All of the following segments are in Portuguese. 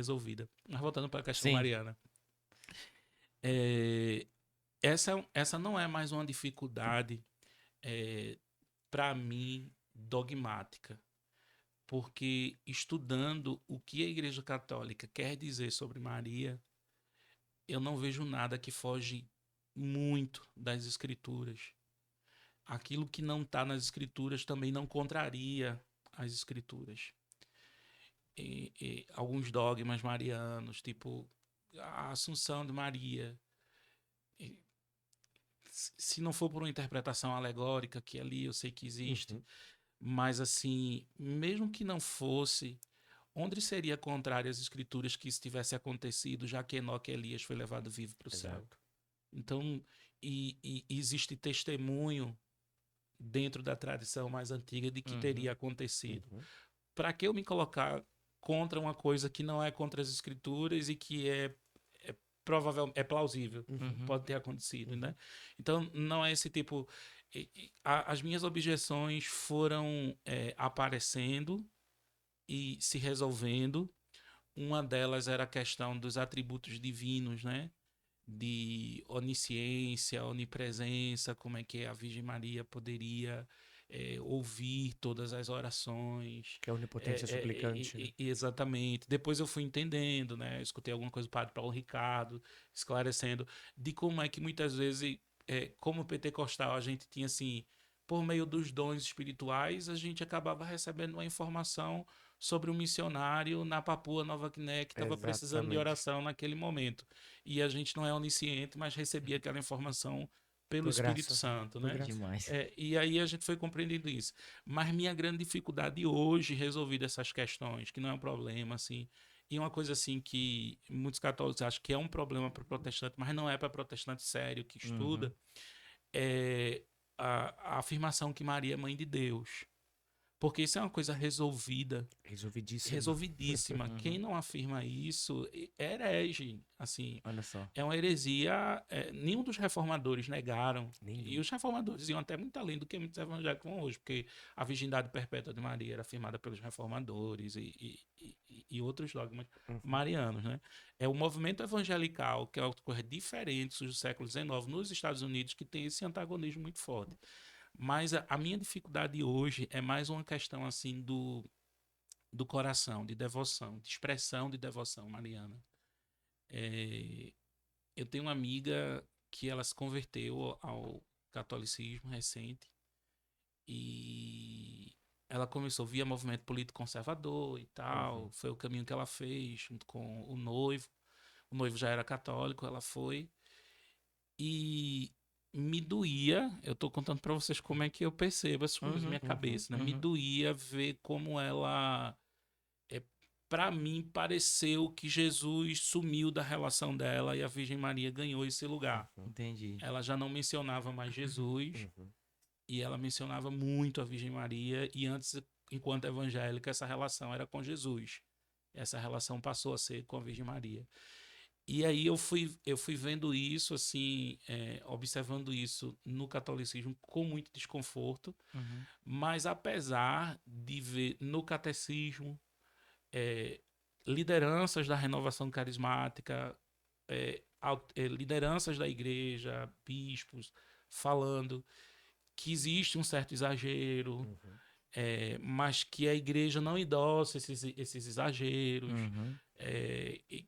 resolvida. Mas voltando para a questão Sim. mariana. Essa não é mais uma dificuldade, para mim, dogmática. Porque estudando o que a Igreja Católica quer dizer sobre Maria, eu não vejo nada que foge muito das Escrituras. Aquilo que não está nas Escrituras também não contraria as Escrituras. E alguns dogmas marianos, tipo a Assunção de Maria, se não for por uma interpretação alegórica, que ali eu sei que existe, mas assim, mesmo que não fosse, onde seria contrário às escrituras que isso tivesse acontecido, já que Enoque e Elias foi levado vivo para o céu? Então, e existe testemunho dentro da tradição mais antiga de que teria acontecido. Para que eu me colocar contra uma coisa que não é contra as escrituras e que é provável, é plausível, pode ter acontecido, né? Então, não é esse tipo... As minhas objeções foram aparecendo e se resolvendo. Uma delas era a questão dos atributos divinos, né? De onisciência, onipresença, como é que a Virgem Maria poderia ouvir todas as orações. Que é a onipotência suplicante. Né? Exatamente. Depois eu fui entendendo, né? Eu escutei alguma coisa do padre Paulo Ricardo, esclarecendo de como é que muitas vezes, como pentecostal, a gente tinha assim, por meio dos dons espirituais, a gente acabava recebendo uma informação sobre um missionário na Papua Nova Guiné que estava precisando de oração naquele momento. E a gente não é onisciente, mas recebia aquela informação pelo Espírito Santo, né? Demais. E aí a gente foi compreendendo isso. Mas minha grande dificuldade hoje, resolver essas questões, que não é um problema, assim, e uma coisa assim que muitos católicos acham que é um problema para protestante, mas não é para protestante sério que estuda, é a afirmação que Maria é mãe de Deus. Porque isso é uma coisa resolvida. Resolvidíssima. Quem não afirma isso é herege. Assim, olha só. É uma heresia. Nenhum dos reformadores negaram. Nenhum. E os reformadores iam até muito além do que muitos evangélicos vão hoje, porque a virgindade perpétua de Maria era afirmada pelos reformadores e outros dogmas marianos. Né? É o movimento evangelical, que é uma coisa diferente do século XIX nos Estados Unidos, que tem esse antagonismo muito forte. Mas a minha dificuldade hoje é mais uma questão assim do coração, de devoção, de expressão de devoção mariana. Eu tenho uma amiga que ela se converteu ao catolicismo recente e ela começou via movimento político conservador e tal. Foi o caminho que ela fez junto com o noivo. O noivo já era católico, ela foi. E me doía, eu tô contando para vocês como é que eu percebo essas coisas na minha cabeça, né? Me doía ver como ela, para mim, pareceu que Jesus sumiu da relação dela e a Virgem Maria ganhou esse lugar. Entendi. Ela já não mencionava mais Jesus e ela mencionava muito a Virgem Maria e antes, enquanto evangélica, essa relação era com Jesus. Essa relação passou a ser com a Virgem Maria. E aí eu fui vendo isso, assim, observando isso no catolicismo com muito desconforto, mas apesar de ver no catecismo lideranças da renovação carismática, lideranças da igreja, bispos, falando que existe um certo exagero, mas que a igreja não endossa esses exageros,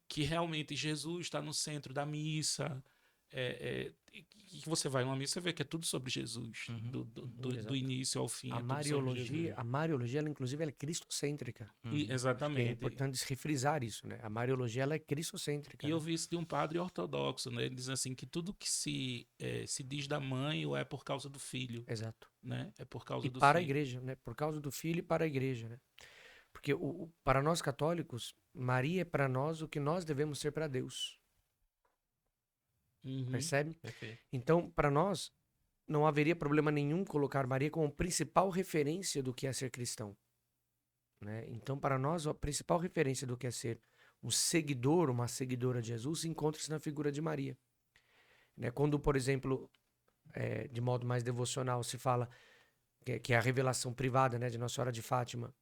que realmente Jesus está no centro da missa, que você vai numa missa e vê que é tudo sobre Jesus, do início ao fim. A Mariologia, ela, inclusive, ela é cristocêntrica. Exatamente. É importante refrisar isso, né? A Mariologia, ela é cristocêntrica. E eu vi isso de um padre ortodoxo, né? Ele diz assim que tudo que se diz da mãe ou é por causa do filho. Exato. Né? É por causa do para filho. A igreja, né? Por causa do filho e para a igreja, né? Porque para nós católicos, Maria é para nós o que nós devemos ser para Deus. Percebe? Perfeito. Então, para nós, não haveria problema nenhum colocar Maria como principal referência do que é ser cristão. Né? Então, para nós, a principal referência do que é ser um seguidor, uma seguidora de Jesus, encontra-se na figura de Maria. Né? Quando, por exemplo, de modo mais devocional, se fala que é a revelação privada, né, de Nossa Senhora de Fátima,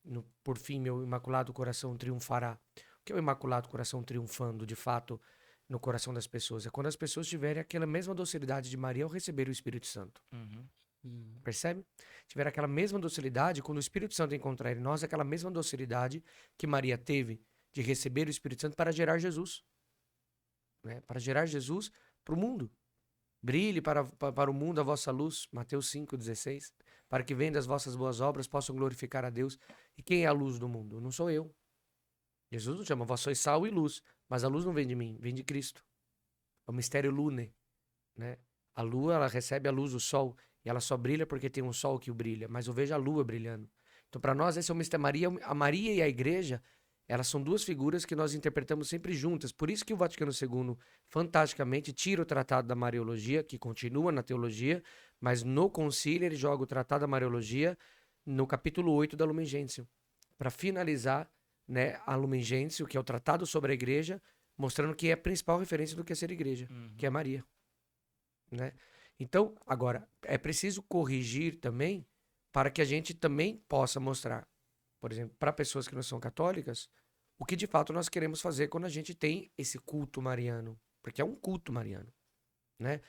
por fim, meu imaculado coração triunfará. que é o Imaculado Coração triunfando, de fato, no coração das pessoas? É quando as pessoas tiverem aquela mesma docilidade de Maria ao receber o Espírito Santo. Percebe? Tiver aquela mesma docilidade, quando o Espírito Santo encontrar em nós, aquela mesma docilidade que Maria teve de receber o Espírito Santo para gerar Jesus. Né? Para gerar Jesus para o mundo. Brilhe para o mundo a vossa luz, Mateus 5,16, para que vendo as vossas boas obras possam glorificar a Deus. E quem é a luz do mundo? Não sou eu. Jesus não chama, vós sois sal e luz, mas a luz não vem de mim, vem de Cristo. É o mistério lune, né? A lua, ela recebe a luz do sol e ela só brilha porque tem um sol que o brilha, mas eu vejo a lua brilhando. Então, para nós, esse é o mistério. A Maria e a Igreja, elas são duas figuras que nós interpretamos sempre juntas. Por isso que o Vaticano II, fantasticamente, tira o Tratado da Mariologia, que continua na teologia, mas no concílio ele joga o Tratado da Mariologia no capítulo 8 da Lumen Gentium, para finalizar, né, a Lumen Gentium, que é o Tratado sobre a Igreja, mostrando que é a principal referência do que é ser igreja, que é Maria. Né? Então, agora, é preciso corrigir também para que a gente também possa mostrar, por exemplo, para pessoas que não são católicas, o que de fato nós queremos fazer quando a gente tem esse culto mariano, porque é um culto mariano, né?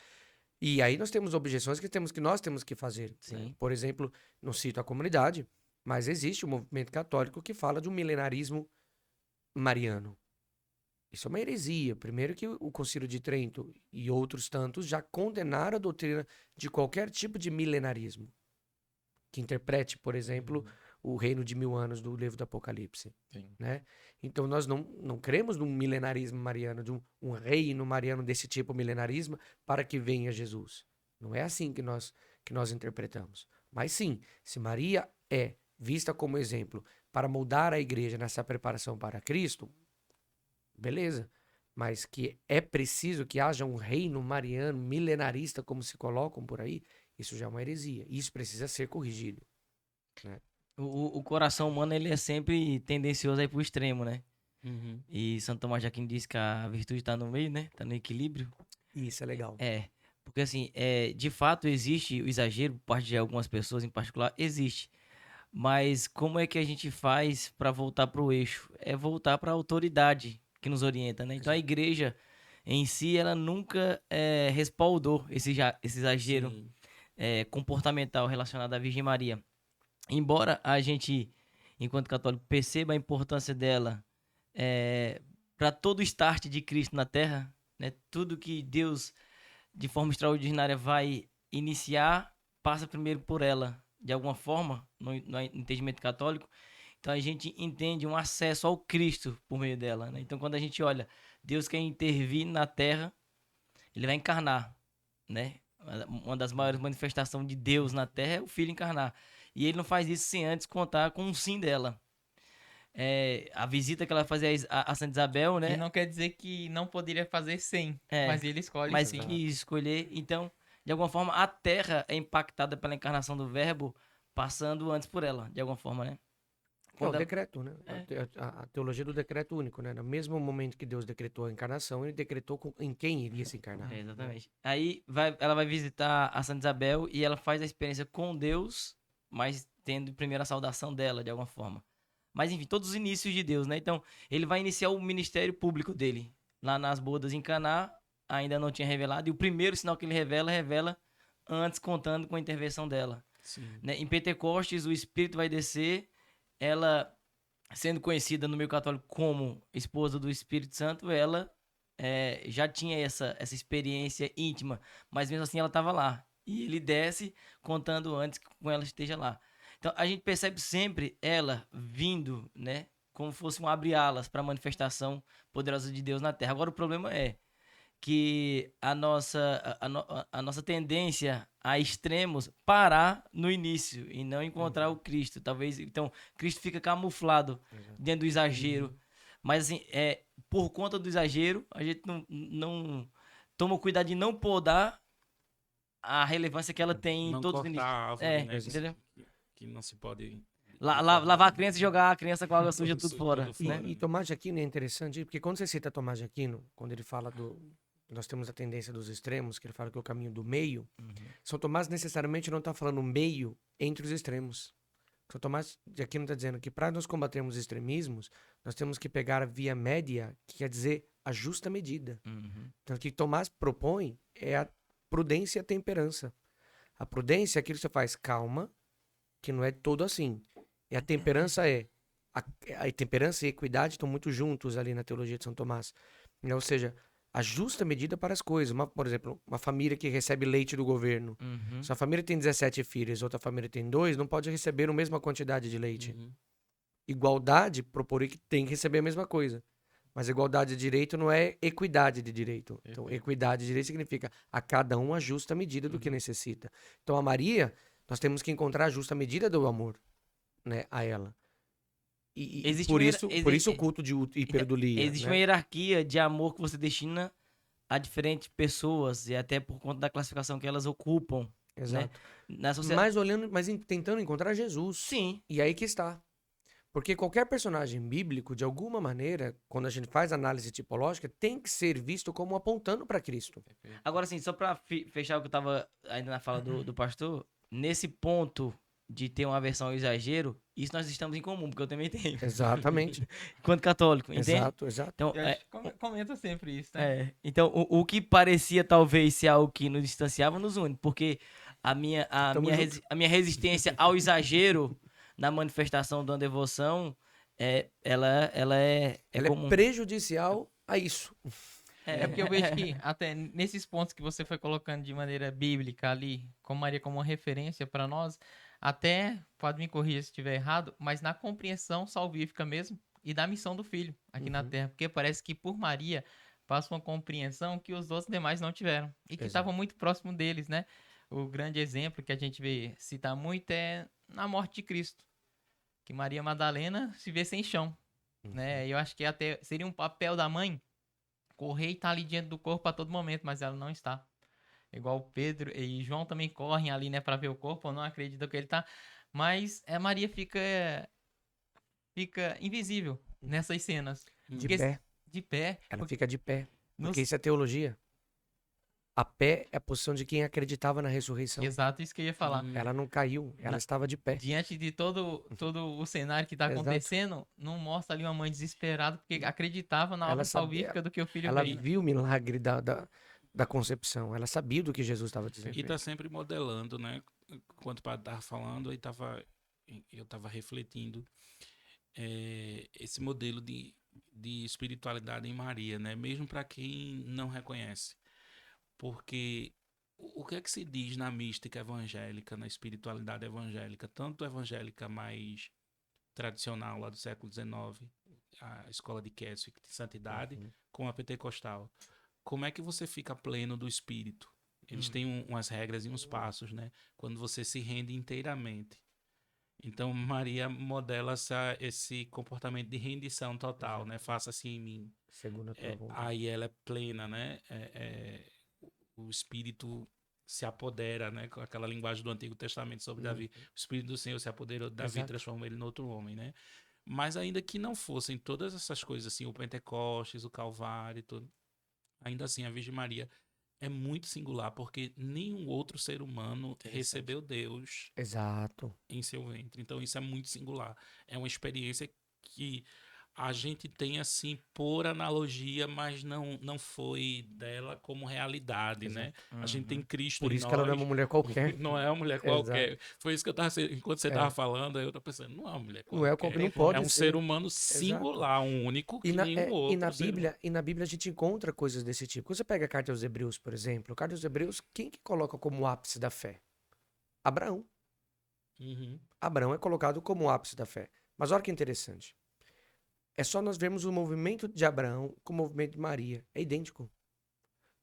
E aí nós temos objeções que nós temos que fazer. Né? Por exemplo, não cito a comunidade, mas existe um movimento católico que fala de um milenarismo mariano. Isso é uma heresia. Primeiro que o Concílio de Trento e outros tantos já condenaram a doutrina de qualquer tipo de milenarismo. Que interprete, por exemplo, o reino de 1000 anos do livro do Apocalipse. Né? Então nós não cremos num milenarismo mariano, de um reino mariano desse tipo milenarismo para que venha Jesus. Não é assim que nós interpretamos. Mas sim, se Maria é vista como exemplo para moldar a igreja nessa preparação para Cristo, beleza, mas que é preciso que haja um reino mariano, milenarista, como se colocam por aí, isso já é uma heresia. Isso precisa ser corrigido. Né? O coração humano, ele é sempre tendencioso a ir pro extremo, né? E Santo Tomás de Aquino diz que a virtude está no meio, né? Tá no equilíbrio. Isso é legal. Porque assim, de fato existe o exagero por parte de algumas pessoas em particular, existe. Mas como é que a gente faz para voltar pro eixo? É voltar para a autoridade que nos orienta, né? Então a igreja em si, ela nunca respaldou esse exagero comportamental relacionado à Virgem Maria. Embora a gente, enquanto católico, perceba a importância dela para todo o start de Cristo na Terra, né? Tudo que Deus, de forma extraordinária, vai iniciar, passa primeiro por ela, de alguma forma, no entendimento católico. Então a gente entende um acesso ao Cristo por meio dela, né? Então quando a gente olha, Deus quer intervir na Terra, ele vai encarnar, né? Uma das maiores manifestações de Deus na Terra é o Filho encarnar. E ele não faz isso sem antes contar com um sim dela. A visita que ela fazia a Santa Isabel, né? Que não quer dizer que não poderia fazer sem, mas ele escolhe mas sim. quis escolher. Então, de alguma forma, a Terra é impactada pela encarnação do Verbo, passando antes por ela, de alguma forma, né? É o decreto, né? A teologia do decreto único, né? No mesmo momento que Deus decretou a encarnação, ele decretou em quem iria se encarnar. Exatamente. Aí ela vai visitar a Santa Isabel e ela faz a experiência com Deus, mas tendo primeiro a saudação dela, de alguma forma. Mas, enfim, todos os inícios de Deus, né? Então, ele vai iniciar o ministério público dele. Lá nas bodas em Caná, ainda não tinha revelado. E o primeiro sinal que ele revela antes, contando com a intervenção dela. Né? Em Pentecostes, o Espírito vai descer. Ela, sendo conhecida no meio católico como esposa do Espírito Santo, ela já tinha essa experiência íntima. Mas, mesmo assim, ela estava lá. E ele desce, contando antes que com ela esteja lá. Então, a gente percebe sempre ela vindo, né? Como fosse um abre-alas para a manifestação poderosa de Deus na Terra. Agora, o problema é que a nossa tendência a extremos parar no início e não encontrar o Cristo. Talvez, então, Cristo fica camuflado dentro do exagero. Mas, assim, por conta do exagero, a gente não toma cuidado de não podar a relevância que ela tem em todos os inícios. Né? Entendeu? Que não se pode... Lavar a criança e jogar a criança com a água suja tudo fora. Né? E Tomás de Aquino é interessante, porque quando você cita Tomás de Aquino, quando ele fala nós temos a tendência dos extremos, que ele fala que é o caminho do meio, São Tomás necessariamente não está falando meio entre os extremos. São Tomás de Aquino está dizendo que para nós combatermos extremismos, nós temos que pegar a via média, que quer dizer a justa medida. Então, o que Tomás propõe é a prudência e a temperança. A prudência é aquilo que você faz calma, que não é todo assim. E a temperança é... A temperança e a equidade estão muito juntos ali na teologia de São Tomás. Ou seja, a justa medida para as coisas. Por exemplo, uma família que recebe leite do governo. Se a família tem 17 filhos, outra família tem 2, não pode receber a mesma quantidade de leite. Igualdade propõe que tem que receber a mesma coisa. Mas igualdade de direito não é equidade de direito. Então, equidade de direito significa a cada um a justa medida do que necessita. Então, a Maria, nós temos que encontrar a justa medida do amor, né, a ela. E por isso o culto de hiperdulia. Existe né? uma hierarquia de amor que você destina a diferentes pessoas e até por conta da classificação que elas ocupam. Exato. Né? Na sociedade... Mas tentando encontrar Jesus. Sim. E aí que está. Porque qualquer personagem bíblico, de alguma maneira, quando a gente faz análise tipológica, tem que ser visto como apontando para Cristo. Agora, assim, só para fechar o que eu tava ainda na fala do pastor, nesse ponto de ter uma aversão ao exagero, isso nós estamos em comum, porque eu também tenho. Exatamente. Enquanto católico, entende? Exato. Então, Comenta sempre isso, né? Então, o que parecia talvez ser algo que nos distanciava, nos une, porque a minha resistência ao exagero na manifestação de uma devoção, ela é comum. É prejudicial a isso. É porque eu vejo que até nesses pontos que você foi colocando de maneira bíblica ali, com Maria como uma referência para nós, até, pode me corrigir se estiver errado, mas na compreensão salvífica mesmo e da missão do filho aqui na Terra, porque parece que por Maria passa uma compreensão que os outros demais não tiveram e que estavam muito próximo deles, né? O grande exemplo que a gente vê citar muito é na morte de Cristo, que Maria Madalena se vê sem chão, né? Eu acho que até seria um papel da mãe correr e estar ali diante do corpo a todo momento, mas ela não está. Igual Pedro e João também correm ali, né, para ver o corpo, ou não acreditam que ele tá. Mas a Maria fica invisível nessas cenas. De pé. De pé. Ela fica de pé. Porque isso é teologia. A pé é a posição de quem acreditava na ressurreição. Exato, isso que eu ia falar. Ela não caiu, ela estava de pé. Diante de todo o cenário que está acontecendo, não mostra ali uma mãe desesperada, porque acreditava na obra salvífica do que o filho ela veio. Ela viu o milagre da concepção. Ela sabia do que Jesus estava dizendo. E está sempre modelando, né? Enquanto o padre estava falando, eu estava refletindo esse modelo de espiritualidade em Maria, né? Mesmo para quem não reconhece. Porque o que é que se diz na mística evangélica, na espiritualidade evangélica, tanto evangélica mais tradicional lá do século XIX, a escola de Keswick de santidade, como a pentecostal? Como é que você fica pleno do espírito? Eles têm umas regras e uns passos, né? Quando você se rende inteiramente. Então, Maria modela esse comportamento de rendição total, né? Faça-se em mim. Segundo a tua vontade. Aí ela é plena, né? O espírito se apodera, né? Com aquela linguagem do Antigo Testamento sobre Davi. O espírito do Senhor se apoderou de Davi e transformou ele em outro homem, né? Mas ainda que não fossem todas essas coisas, assim, o Pentecostes, o Calvário e tudo, ainda assim, a Virgem Maria é muito singular, porque nenhum outro ser humano recebeu Deus em seu ventre. Então, isso é muito singular. É uma experiência que a gente tem, assim, por analogia, mas não foi dela como realidade, né? A gente tem Cristo por em isso nós. Que ela não é uma mulher qualquer. Não é uma mulher qualquer. Foi isso que eu estava... Enquanto você estava falando, eu estava pensando, não é uma mulher qualquer. Não é qualquer, nem pode ser. Um ser humano singular, um único, que nenhum outro. E na Bíblia a gente encontra coisas desse tipo. Quando você pega a Carta aos Hebreus, por exemplo, a Carta aos Hebreus, quem que coloca como ápice da fé? Abraão. Abraão é colocado como ápice da fé. Mas olha que interessante. É só nós vermos o movimento de Abraão com o movimento de Maria. É idêntico.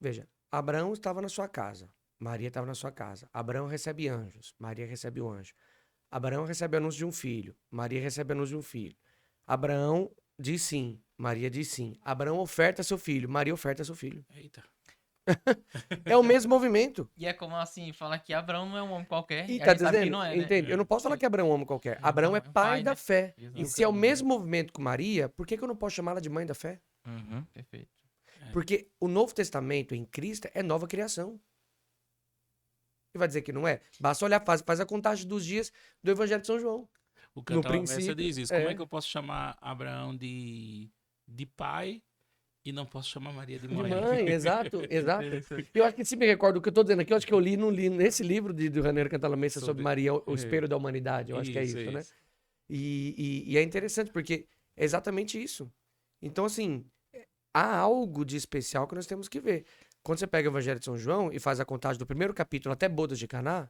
Veja, Abraão estava na sua casa. Maria estava na sua casa. Abraão recebe anjos. Maria recebe o anjo. Abraão recebe anúncio de um filho. Maria recebe anúncio de um filho. Abraão diz sim. Maria diz sim. Abraão oferta seu filho. Maria oferta seu filho. Eita. É o mesmo movimento. E é como assim, falar que Abraão não é um homem qualquer. E tá dizendo, não é, entende? Né? Eu não posso falar que Abraão é um homem qualquer. Abraão é pai da fé. Exato. E se é o mesmo movimento com Maria, por que eu não posso chamá-la de mãe da fé? Perfeito. Porque o Novo Testamento em Cristo é nova criação. E vai dizer que não é? Basta olhar, faz a contagem dos dias do Evangelho de São João. O Cantar a Versa princípio, diz isso. Como é que eu posso chamar Abraão de pai e não posso chamar Maria de De mãe? mãe, exato, exato. Eu acho que se me recordo o que eu tô dizendo aqui, eu acho que eu li nesse livro do Raniero Cantalamessa sobre Maria, o espelho da humanidade. Eu acho que é isso, né? E é interessante, porque é exatamente isso. Então, assim, há algo de especial que nós temos que ver. Quando você pega o Evangelho de São João e faz a contagem do primeiro capítulo até Bodas de Caná,